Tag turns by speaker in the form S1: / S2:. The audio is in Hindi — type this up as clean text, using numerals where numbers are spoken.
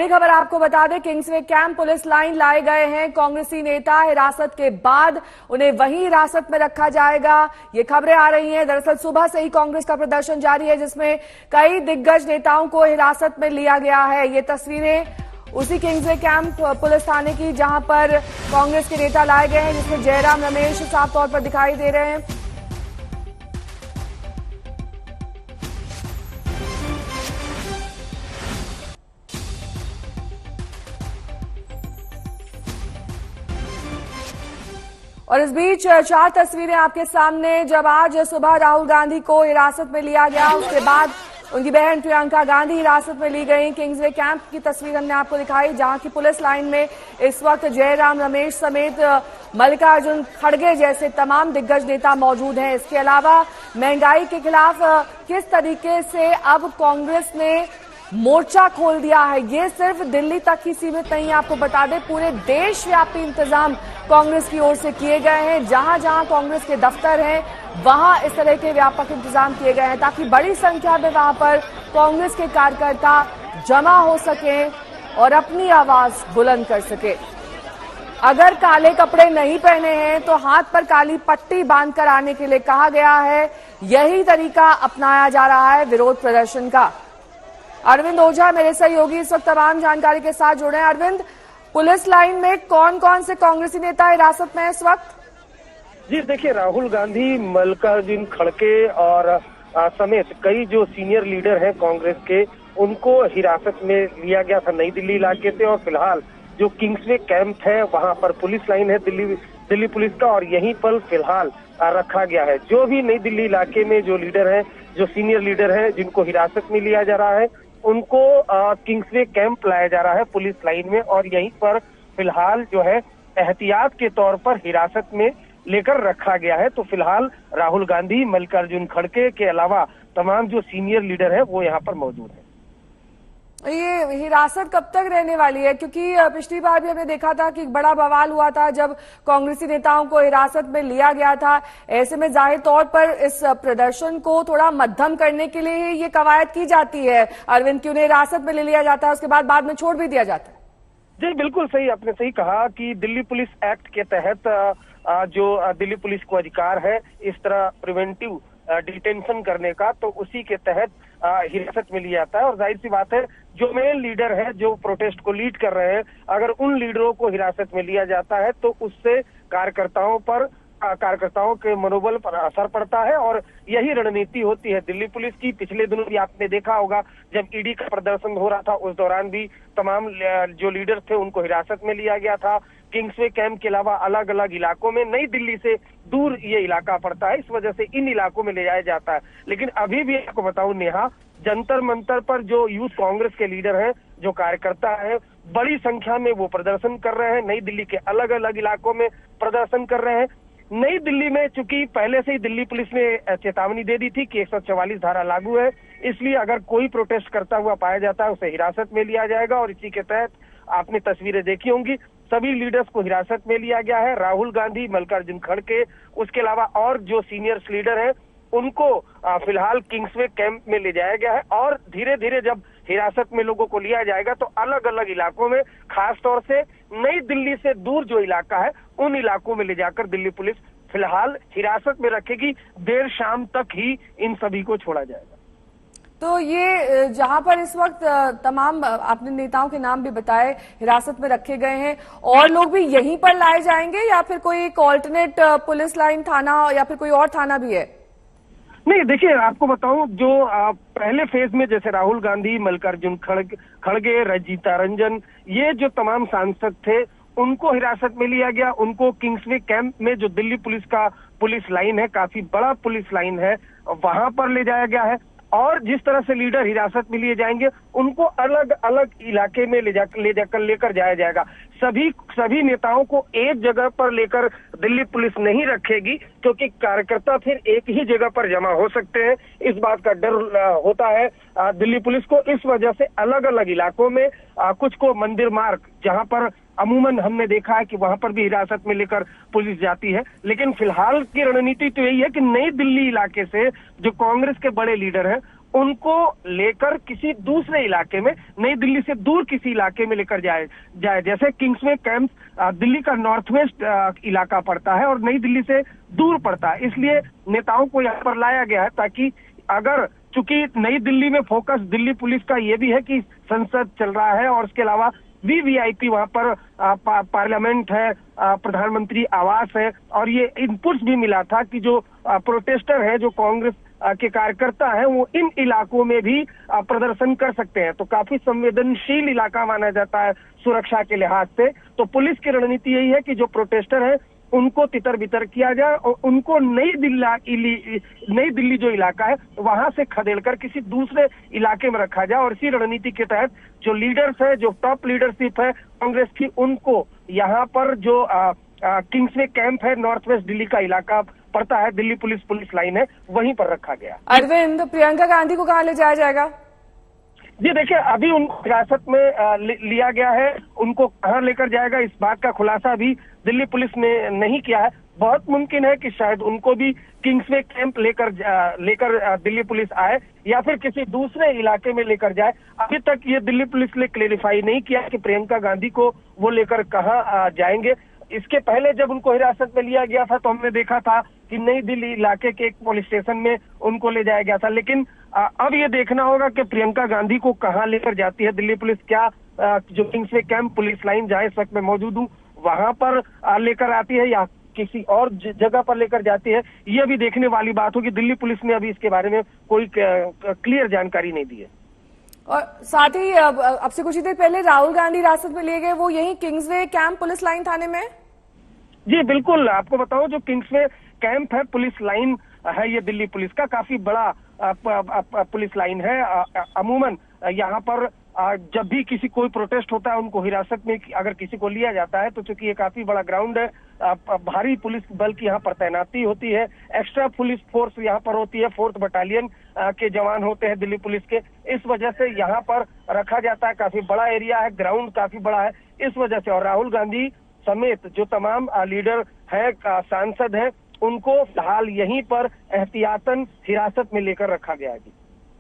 S1: बड़ी खबर आपको बता दें, किंग्सवे कैंप पुलिस लाइन लाए गए हैं कांग्रेसी नेता। हिरासत के बाद उन्हें वहीं हिरासत में रखा जाएगा, ये खबरें आ रही हैं। दरअसल सुबह से ही कांग्रेस का प्रदर्शन जारी है, जिसमें कई दिग्गज नेताओं को हिरासत में लिया गया है। ये तस्वीरें उसी किंग्सवे कैंप पुलिस थाने की, जहां पर कांग्रेस के नेता लाए गए हैं, जिसमें जयराम रमेश साफ तौर पर दिखाई दे रहे हैं। और इस बीच चार तस्वीरें आपके सामने। जब आज सुबह राहुल गांधी को हिरासत में लिया गया, उसके बाद उनकी बहन प्रियंका गांधी हिरासत में ली गई। किंग्सवे कैंप की तस्वीर हमने आपको दिखाई, जहां की पुलिस लाइन में इस वक्त जयराम रमेश समेत मल्लिकार्जुन खड़गे जैसे तमाम दिग्गज नेता मौजूद हैं। इसके अलावा महंगाई के खिलाफ किस तरीके से अब कांग्रेस ने मोर्चा खोल दिया है, ये सिर्फ दिल्ली तक ही सीमित नहीं। आपको बता दें, पूरे देशव्यापी इंतजाम कांग्रेस की ओर से किए गए हैं। जहां जहां कांग्रेस के दफ्तर हैं, वहां इस तरह के व्यापक इंतजाम किए गए हैं, ताकि बड़ी संख्या में वहां पर कांग्रेस के कार्यकर्ता जमा हो सके और अपनी आवाज बुलंद कर सके। अगर काले कपड़े नहीं पहने हैं तो हाथ पर काली पट्टी बांधकर आने के लिए कहा गया है। यही तरीका अपनाया जा रहा है विरोध प्रदर्शन का। अरविंद ओझा मेरे सहयोगी इस वक्त तमाम जानकारी के साथ जुड़े हैं। अरविंद, पुलिस लाइन में कौन कौन से कांग्रेसी नेता हिरासत में है इस वक्त?
S2: जी देखिए, राहुल गांधी, मल्लिकार्जुन खड़गे और समेत कई जो सीनियर लीडर हैं कांग्रेस के, उनको हिरासत में लिया गया था नई दिल्ली इलाके से। और फिलहाल जो किंग्सवे कैंप है वहां पर पुलिस लाइन है दिल्ली पुलिस का, और यहीं पर फिलहाल रखा गया है। जो भी नई दिल्ली इलाके में जो लीडर हैं, जो सीनियर लीडर हैं, जिनको हिरासत में लिया जा रहा है, उनको किंग्सवे कैंप लाया जा रहा है पुलिस लाइन में। और यहीं पर फिलहाल जो है एहतियात के तौर पर हिरासत में लेकर रखा गया है। तो फिलहाल राहुल गांधी, मल्लिकार्जुन खड़गे के अलावा तमाम जो सीनियर लीडर हैं वो यहाँ पर मौजूद हैं।
S1: ये हिरासत कब तक रहने वाली है? क्योंकि पिछली बार भी हमने देखा था कि बड़ा बवाल हुआ था जब कांग्रेसी नेताओं को हिरासत में लिया गया था। ऐसे में जाहिर तौर पर इस प्रदर्शन को थोड़ा मध्यम करने के लिए ये कवायद की जाती है अरविंद, कि उन्हें हिरासत में ले लिया जाता है, उसके बाद में छोड़ भी दिया जाता है।
S2: जी बिल्कुल सही, आपने सही कहा कि दिल्ली पुलिस एक्ट के तहत जो दिल्ली पुलिस को अधिकार है इस तरह प्रिवेंटिव डिटेंशन करने का, तो उसी के तहत हिरासत में लिया जाता है। और जाहिर सी बात है, जो मेन लीडर है, जो प्रोटेस्ट को लीड कर रहे हैं, अगर उन लीडरों को हिरासत में लिया जाता है तो उससे कार्यकर्ताओं के मनोबल पर असर पड़ता है। और यही रणनीति होती है दिल्ली पुलिस की। पिछले दिनों भी आपने देखा होगा, जब ईडी का प्रदर्शन हो रहा था उस दौरान भी तमाम जो लीडर थे उनको हिरासत में लिया गया था। किंग्सवे कैंप के अलावा अलग अलग इलाकों में, नई दिल्ली से दूर ये इलाका पड़ता है, इस वजह से इन इलाकों में ले जाया जाता है। लेकिन अभी भी आपको बताऊं नेहा, जंतर मंतर पर जो यूथ कांग्रेस के लीडर हैं, जो कार्यकर्ता हैं, बड़ी संख्या में वो प्रदर्शन कर रहे हैं। नई दिल्ली के अलग अलग इलाकों में प्रदर्शन कर रहे हैं। नई दिल्ली में चूंकि पहले से ही दिल्ली पुलिस ने चेतावनी दे दी थी कि 144 धारा लागू है, इसलिए अगर कोई प्रोटेस्ट करता हुआ पाया जाता है उसे हिरासत में लिया जाएगा। और इसी के तहत आपने तस्वीरें देखी होंगी, सभी लीडर्स को हिरासत में लिया गया है। राहुल गांधी, मल्लिकार्जुन खड़गे, उसके अलावा और जो सीनियर्स लीडर हैं उनको फिलहाल किंग्सवे कैंप में ले जाया गया है। और धीरे धीरे जब हिरासत में लोगों को लिया जाएगा तो अलग अलग इलाकों में, खास तौर से नई दिल्ली से दूर जो इलाका है, उन इलाकों में ले जाकर दिल्ली पुलिस फिलहाल हिरासत में रखेगी। देर शाम तक ही इन सभी को छोड़ा जाएगा।
S1: तो ये जहां पर इस वक्त तमाम आपने नेताओं के नाम भी बताए हिरासत में रखे गए हैं, और लोग भी यहीं पर लाए जाएंगे या फिर कोई एक ऑल्टरनेट पुलिस लाइन थाना या फिर कोई और थाना भी है?
S2: नहीं देखिए, आपको बताऊं, जो पहले फेज में जैसे राहुल गांधी, मल्लिकार्जुन खड़गे, रंजीता रंजन, ये जो तमाम सांसद थे उनको हिरासत में लिया गया। उनको किंग्सवे कैंप में, जो दिल्ली पुलिस का पुलिस लाइन है, काफी बड़ा पुलिस लाइन है, वहां पर ले जाया गया है। और जिस तरह से लीडर हिरासत में लिए जाएंगे उनको अलग अलग इलाके में लेकर जाया जाएगा। सभी नेताओं को एक जगह पर लेकर दिल्ली पुलिस नहीं रखेगी, क्योंकि कार्यकर्ता फिर एक ही जगह पर जमा हो सकते हैं, इस बात का डर होता है दिल्ली पुलिस को। इस वजह से अलग अलग इलाकों में कुछ को मंदिर मार्ग, जहां पर अमूमन हमने देखा है कि वहां पर भी हिरासत में लेकर पुलिस जाती है। लेकिन फिलहाल की रणनीति तो यही है कि नई दिल्ली इलाके से जो कांग्रेस के बड़े लीडर हैं उनको लेकर किसी दूसरे इलाके में, नई दिल्ली से दूर किसी इलाके में लेकर जाए। जैसे किंग्सवे कैंप दिल्ली का नॉर्थ वेस्ट इलाका पड़ता है और नई दिल्ली से दूर पड़ता है, इसलिए नेताओं को यहाँ पर लाया गया है ताकि अगर, चूंकि नई दिल्ली में फोकस दिल्ली पुलिस का ये भी है कि संसद चल रहा है और इसके अलावा वीवीआईपी वहां पर पार्लियामेंट है, प्रधानमंत्री आवास है, और ये इनपुट्स भी मिला था कि जो प्रोटेस्टर है, जो कांग्रेस के कार्यकर्ता है, वो इन इलाकों में भी प्रदर्शन कर सकते हैं। तो काफी संवेदनशील इलाका माना जाता है सुरक्षा के लिहाज से। तो पुलिस की रणनीति यही है कि जो प्रोटेस्टर है उनको तितर बितर किया जाए और उनको नई दिल्ली जो इलाका है वहां से खदेड़कर किसी दूसरे इलाके में रखा जाए। और इसी रणनीति के तहत जो लीडर्स है, जो टॉप लीडरशिप है कांग्रेस की, उनको यहाँ पर जो किंग्सवे कैंप है, नॉर्थ वेस्ट दिल्ली का इलाका पड़ता है, दिल्ली पुलिस लाइन है, वहीं पर रखा गया।
S1: अरविंद, प्रियंका गांधी को कहाँ ले जाया जाएगा?
S2: जी देखिए, अभी उनको हिरासत में लिया गया है। उनको कहां लेकर जाएगा इस बात का खुलासा भी दिल्ली पुलिस ने नहीं किया है। बहुत मुमकिन है कि शायद उनको भी किंग्सवे कैंप लेकर दिल्ली पुलिस आए या फिर किसी दूसरे इलाके में लेकर जाए। अभी तक ये दिल्ली पुलिस ने क्लेरिफाई नहीं किया कि प्रियंका गांधी को वो लेकर कहां जाएंगे। इसके पहले जब उनको हिरासत में लिया गया था तो हमने देखा था कि नई दिल्ली इलाके के एक पुलिस स्टेशन में उनको ले जाया गया था। लेकिन अब ये देखना होगा कि प्रियंका गांधी को कहां लेकर जाती है दिल्ली पुलिस। क्या जो किंग्सवे कैंप पुलिस लाइन जहां इस वक्त मैं मौजूद हूँ वहां पर लेकर आती है या किसी और जगह पर लेकर जाती है, ये भी देखने वाली बात होगी। दिल्ली पुलिस ने अभी इसके बारे में कोई क्लियर जानकारी नहीं दी है।
S1: और साथ ही अब से कुछ ही देर पहले राहुल गांधी हिरासत में लिए गए, वो यही किंग्सवे कैंप पुलिस लाइन थाने में?
S2: जी बिल्कुल, आपको बताऊं जो किंग्सवे कैंप है पुलिस लाइन है, ये दिल्ली पुलिस का काफी बड़ा पुलिस लाइन है। अमूमन यहाँ पर जब भी किसी कोई प्रोटेस्ट होता है उनको हिरासत में अगर किसी को लिया जाता है तो चूंकि ये काफी बड़ा ग्राउंड है, भारी पुलिस बल की यहाँ पर तैनाती होती है, एक्स्ट्रा पुलिस फोर्स यहाँ पर होती है, 4th बटालियन के जवान होते हैं दिल्ली पुलिस के। इस वजह से यहाँ पर रखा जाता है, काफी बड़ा एरिया है, ग्राउंड काफी बड़ा है इस वजह से। और राहुल गांधी समेत जो तमाम लीडर है, सांसद हैं, उनको फिलहाल यहीं पर एहतियातन हिरासत में लेकर रखा गया है।